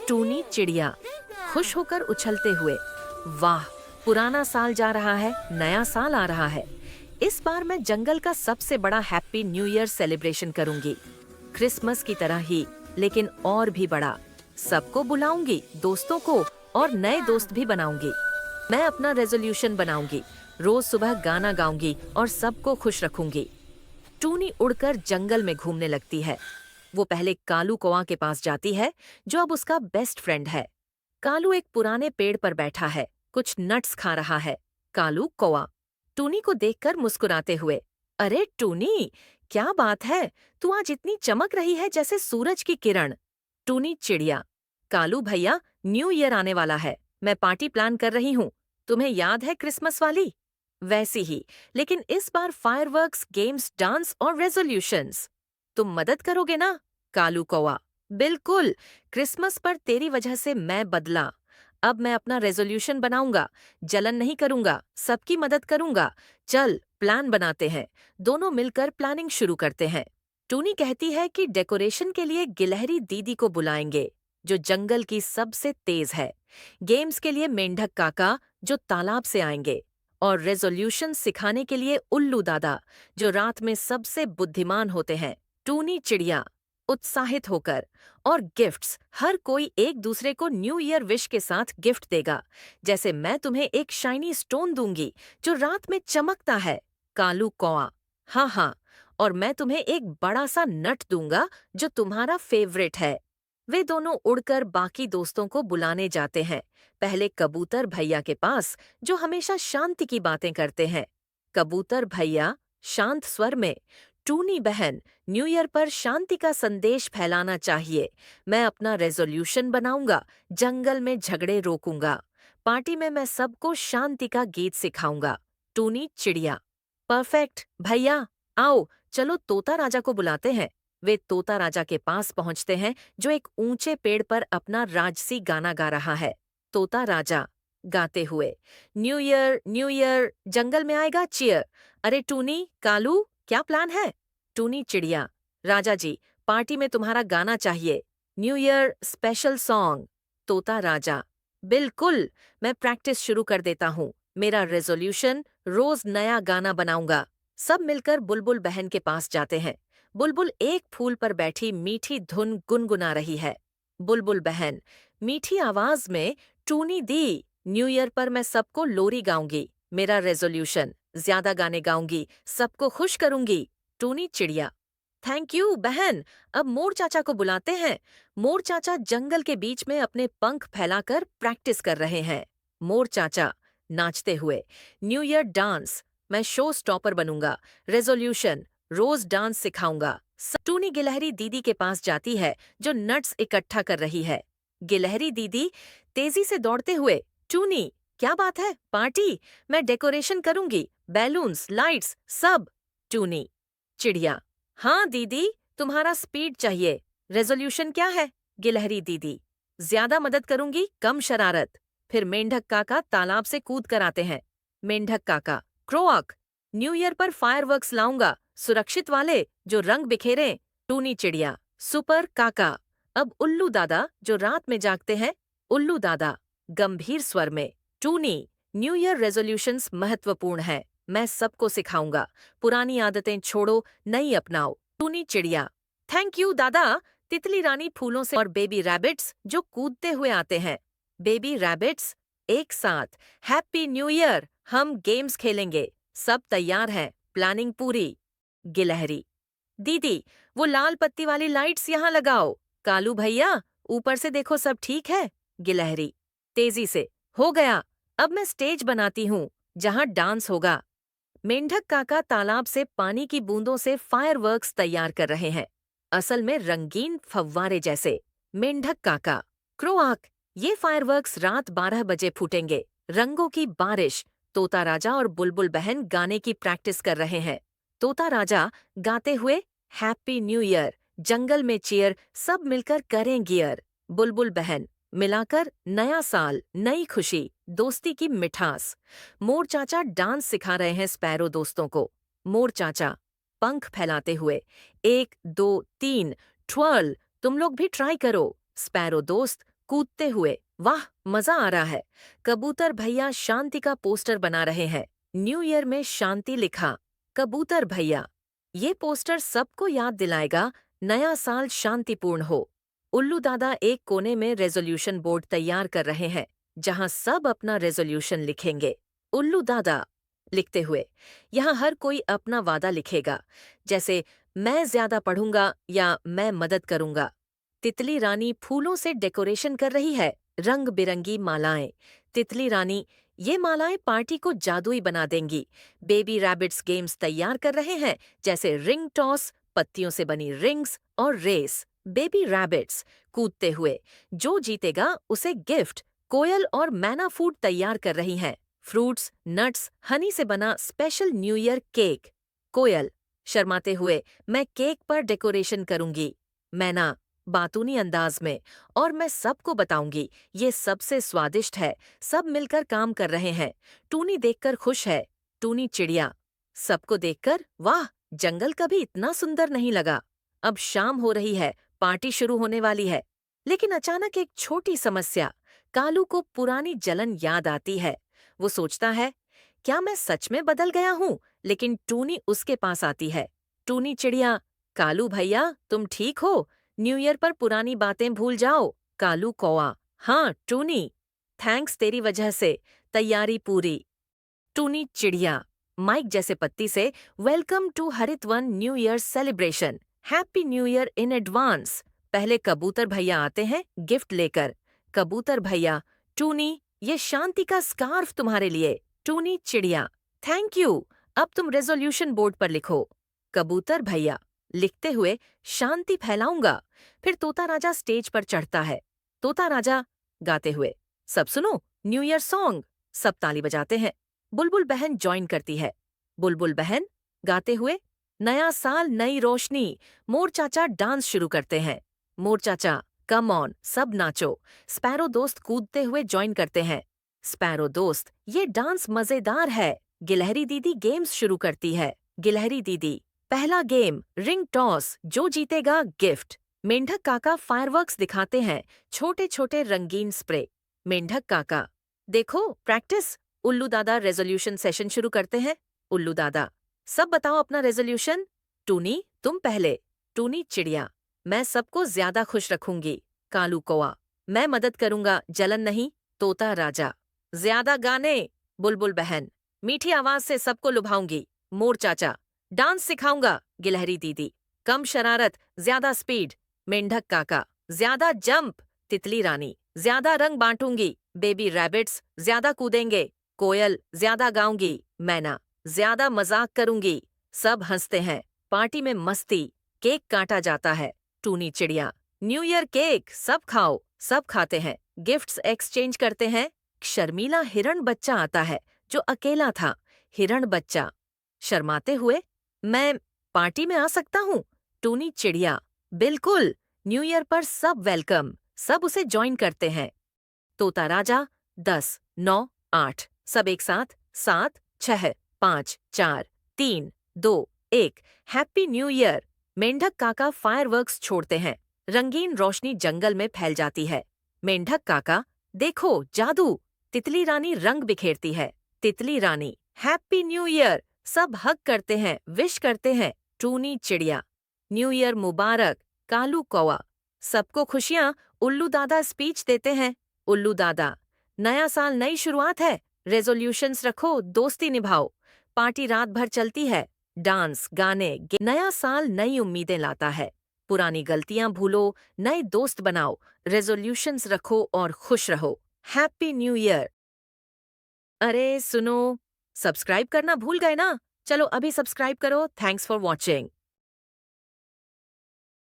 टूनी चिड़िया खुश होकर उछलते हुए। वाह, पुराना साल जा रहा है, नया साल आ रहा है। इस बार मैं जंगल का सबसे बड़ा हैप्पी न्यू ईयर सेलिब्रेशन करूंगी, क्रिसमस की तरह ही, लेकिन और भी बड़ा। सबको बुलाऊंगी, दोस्तों को, और नए दोस्त भी बनाऊंगी। मैं अपना रेजोल्यूशन बनाऊंगी, रोज सुबह गाना गाऊंगी और सबको खुश रखूंगी। टूनी उड़कर जंगल में घूमने लगती है। वो पहले कालू कौवा के पास जाती है, जो अब उसका बेस्ट फ्रेंड है। कालू एक पुराने पेड़ पर बैठा है, कुछ नट्स खा रहा है। कालू कौवा टूनी को देखकर मुस्कुराते हुए, अरे टूनी, क्या बात है, तू आज इतनी चमक रही है जैसे सूरज की किरण। टूनी चिड़िया, कालू भैया, न्यू ईयर आने वाला है, मैं पार्टी प्लान कर रही हूँ। तुम्हें याद है क्रिसमस वाली? वैसी ही, लेकिन इस बार फायरवर्क्स, गेम्स, डांस और रेजोल्यूशंस। तुम मदद करोगे ना? कालू कौवा, बिल्कुल। क्रिसमस पर तेरी वजह से मैं बदला। अब मैं अपना रेजोल्यूशन बनाऊंगा, जलन नहीं करूंगा, सबकी मदद करूंगा। चल प्लान बनाते हैं। दोनों मिलकर प्लानिंग शुरू करते हैं। टूनी कहती है कि डेकोरेशन के लिए गिलहरी दीदी को बुलाएंगे, जो जंगल की सबसे तेज है। गेम्स के लिए मेंढक काका, जो तालाब से आएंगे। और रेजोल्यूशन सिखाने के लिए उल्लू दादा, जो रात में सबसे बुद्धिमान होते हैं। टूनी चिड़िया उत्साहित होकर। और गिफ्ट्स, हर कोई एक दूसरे को न्यू ईयर विश के साथ गिफ्ट देगा। जैसे मैं तुम्हें एक शाइनी स्टोन दूंगी, जो रात में चमकता है। कालू कौआ, हाँ हाँ, और मैं तुम्हें एक बड़ा सा नट दूंगा, जो तुम्हारा फेवरेट है। वे दोनों उड़कर बाकी दोस्तों को बुलाने जाते हैं। पहले कबूतर भैया के पास, जो हमेशा शांति की बातें करते हैं। कबूतर भैया शांत स्वर में, टूनी बहन, न्यू ईयर पर शांति का संदेश फैलाना चाहिए। मैं अपना रेजोल्यूशन बनाऊंगा, जंगल में झगड़े रोकूंगा। पार्टी में मैं सबको शांति का गीत सिखाऊंगा। टूनी चिड़िया, परफेक्ट भैया, आओ चलो तोता राजा को बुलाते हैं। वे तोता राजा के पास पहुंचते हैं, जो एक ऊंचे पेड़ पर अपना राजसी गाना गा रहा है। तोता राजा गाते हुए, न्यू ईयर, जंगल में आएगा चियर। अरे टूनी, कालू, क्या प्लान है? टूनी चिड़िया, राजा जी, पार्टी में तुम्हारा गाना चाहिए, न्यू ईयर स्पेशल सॉन्ग। तोता राजा, बिल्कुल, मैं प्रैक्टिस शुरू कर देता हूँ। मेरा रेजोल्यूशन, रोज नया गाना बनाऊंगा। सब मिलकर बुलबुल बहन के पास जाते हैं। बुलबुल एक फूल पर बैठी मीठी धुन गुनगुना रही है। बुलबुल बहन मीठी आवाज में, टूनी दी, न्यू ईयर पर मैं सबको लोरी गाऊंगी। मेरा रेजोल्यूशन, ज्यादा गाने गाऊंगी, सबको खुश करूंगी। टूनी चिड़िया, थैंक यू बहन। अब मोर चाचा को बुलाते हैं। मोर चाचा जंगल के बीच में अपने पंख फैलाकर प्रैक्टिस कर रहे हैं। मोर चाचा नाचते हुए, न्यू ईयर डांस, मैं शो स्टॉपर बनूंगा। रेजोल्यूशन, रोज डांस सिखाऊंगा। टूनी गिलहरी दीदी के पास जाती है, जो नट्स इकट्ठा कर रही है। गिलहरी दीदी तेजी से दौड़ते हुए, टूनी, क्या बात है, पार्टी, मैं डेकोरेशन करूंगी, बैलून्स, लाइट्स, सब। टूनी चिड़िया, हाँ दीदी, तुम्हारा स्पीड चाहिए। रेजोल्यूशन क्या है? गिलहरी दीदी, ज्यादा मदद करूंगी, कम शरारत। फिर मेंढक काका तालाब से कूद कर आते हैं। मेंढक काका, क्रोआक, न्यू ईयर पर फायरवर्क्स लाऊंगा, सुरक्षित वाले, जो रंग बिखेरें। टूनी चिड़िया, सुपर काका। अब उल्लू दादा, जो रात में जागते हैं। उल्लू दादा गंभीर स्वर में, टूनी, न्यू ईयर रेजोल्यूशंस महत्वपूर्ण है, मैं सबको सिखाऊंगा। पुरानी आदतें छोड़ो, नई अपनाओ। टूनी चिड़िया, थैंक यू दादा। तितली रानी फूलों से, और बेबी रैबिट्स, जो कूदते हुए आते हैं। बेबी रैबिट्स एक साथ, हैप्पी न्यू ईयर, हम गेम्स खेलेंगे। सब तैयार हैं, प्लानिंग पूरी। गिलहरी दीदी, वो लाल पत्ती वाली लाइट्स यहाँ लगाओ। कालू भैया, ऊपर से देखो सब ठीक है। गिलहरी तेजी से, हो गया, अब मैं स्टेज बनाती हूँ, जहाँ डांस होगा। मेंढक काका तालाब से पानी की बूंदों से फायरवर्क्स तैयार कर रहे हैं, असल में रंगीन फव्वारे जैसे। मेंढक काका, क्रोआक, ये फायरवर्क्स रात 12 बजे फूटेंगे, रंगों की बारिश। तोता राजा और बुलबुल बहन गाने की प्रैक्टिस कर रहे हैं। तोता राजा गाते हुए, हैप्पी न्यू ईयर, जंगल में चीयर, सब मिलकर करें गियर। बुलबुल बहन, मिलाकर नया साल, नई खुशी, दोस्ती की मिठास। मोर चाचा डांस सिखा रहे हैं स्पैरो दोस्तों को। मोर चाचा पंख फैलाते हुए, 1 2 3 ट्वर्ल, तुम लोग भी ट्राई करो। स्पैरो दोस्त कूदते हुए, वाह मजा आ रहा है। कबूतर भैया शांति का पोस्टर बना रहे हैं। न्यू ईयर में शांति लिखा। कबूतर भैया, ये पोस्टर सबको याद दिलाएगा नया साल शांतिपूर्ण हो। उल्लू दादा एक कोने में रेजोल्यूशन बोर्ड तैयार कर रहे हैं, जहां सब अपना रेजोल्यूशन लिखेंगे। उल्लू दादा लिखते हुए, यहाँ हर कोई अपना वादा लिखेगा, जैसे मैं ज्यादा पढ़ूंगा या मैं मदद करूंगा। तितली रानी फूलों से डेकोरेशन कर रही है, रंग बिरंगी मालाएं। तितली रानी, ये मालाएं पार्टी को जादुई बना देंगी। बेबी रैबिट्स गेम्स तैयार कर रहे हैं, जैसे रिंग टॉस, पत्तियों से बनी रिंग्स और रेस। बेबी रैबिट्स कूदते हुए, जो जीतेगा उसे गिफ्ट। कोयल और मैना फूड तैयार कर रही हैं, फ्रूट्स, नट्स, हनी से बना स्पेशल न्यू ईयर केक। कोयल शर्माते हुए, मैं केक पर डेकोरेशन करूंगी। मैना बातूनी अंदाज में, और मैं सबको बताऊंगी ये सबसे स्वादिष्ट है। सब मिलकर काम कर रहे हैं। टूनी देखकर खुश है। टूनी चिड़िया सबको देखकर, वाह जंगल कभी इतना सुंदर नहीं लगा। अब शाम हो रही है, पार्टी शुरू होने वाली है। लेकिन अचानक एक छोटी समस्या। कालू को पुरानी जलन याद आती है। वो सोचता है, क्या मैं सच में बदल गया हूँ? लेकिन टूनी उसके पास आती है। टूनी चिड़िया, कालू भैया तुम ठीक हो? न्यू ईयर पर पुरानी बातें भूल जाओ। कालू कौआ, हाँ टूनी, थैंक्स तेरी वजह से, तैयारी पूरी। टूनी चिड़िया माइक जैसे पत्ती से, welcome to Haritvan new year celebration, happy new year in advance. पहले कबूतर भैया आते हैं गिफ्ट लेकर। कबूतर भैया, टूनी ये शांति का स्कार्फ तुम्हारे लिए। टूनी चिड़िया, थैंक यू, अब तुम रेजोल्यूशन बोर्ड पर लिखो। कबूतर भैया लिखते हुए, शांति फैलाऊंगा। फिर तोता राजा स्टेज पर चढ़ता है। तोता राजा गाते हुए, सब सुनो न्यू ईयर सॉन्ग। सब ताली बजाते हैं। बुलबुल बहन ज्वाइन करती है। बुलबुल बहन गाते हुए, नया साल नई रोशनी। मोर चाचा डांस शुरू करते हैं। मोर चाचा, कम ऑन सब नाचो। स्पैरो दोस्त कूदते हुए ज्वाइन करते हैं। स्पैरो दोस्त, ये डांस मजेदार है। गिलहरी दीदी गेम्स शुरू करती है। गिलहरी दीदी, पहला गेम रिंग टॉस, जो जीतेगा गिफ्ट। मेंढक काका फायरवर्क्स दिखाते हैं, छोटे छोटे रंगीन स्प्रे। मेंढक काका, देखो प्रैक्टिस। उल्लू दादा रेजोल्यूशन सेशन शुरू करते हैं। उल्लू दादा, सब बताओ अपना रेजोल्यूशन। टूनी तुम पहले। टूनी चिड़िया, मैं सबको ज्यादा खुश रखूंगी। कालू कौआ, मैं मदद करूंगा, जलन नहीं। तोता राजा, ज्यादा गाने। बुलबुल बहन, मीठी आवाज से सबको लुभाऊंगी। मोर चाचा, डांस सिखाऊंगा। गिलहरी दीदी, कम शरारत, ज्यादा स्पीड। मेंढक काका, ज्यादा जंप। तितली रानी, ज्यादा रंग बांटूंगी। बेबी रैबिट्स, ज्यादा कूदेंगे। कोयल, ज्यादा गाऊंगी। मैना, ज्यादा मजाक करूंगी। सब हंसते हैं। पार्टी में मस्ती। केक काटा जाता है। टूनी चिड़िया, न्यू ईयर केक सब खाओ। सब खाते हैं। गिफ्ट्स एक्सचेंज करते हैं। शर्मीला हिरण बच्चा आता है, जो अकेला था। हिरण बच्चा शर्माते हुए, मैं पार्टी में आ सकता हूँ? टूनी चिड़िया, बिल्कुल, न्यू ईयर पर सब वेलकम। सब उसे ज्वाइन करते हैं। तोता राजा, 10, 9, 8, सब एक साथ, 7, 6, 5, 4, 3, 2, 1, हैप्पी न्यू ईयर। मेंढक काका फायरवर्क्स छोड़ते हैं। रंगीन रोशनी जंगल में फैल जाती है। मेंढक काका, देखो जादू। तितली रानी रंग बिखेरती है। तितली रानी, हैप्पी न्यू ईयर। सब हग करते हैं, विश करते हैं। टूनी चिड़िया, न्यू ईयर मुबारक। कालू कौआ, सबको खुशियाँ। उल्लू दादा स्पीच देते हैं। उल्लू दादा, नया साल नई शुरुआत है। रेजोल्यूशंस रखो, दोस्ती निभाओ। पार्टी रात भर चलती है। डांस, गाने, नया साल नई उम्मीदें लाता है। पुरानी गलतियां भूलो, नए दोस्त बनाओ। रेजोल्यूशंस रखो और खुश रहो। Happy new year. अरे सुनो, सब्सक्राइब करना भूल गए ना? चलो अभी सब्सक्राइब करो। Thanks for watching.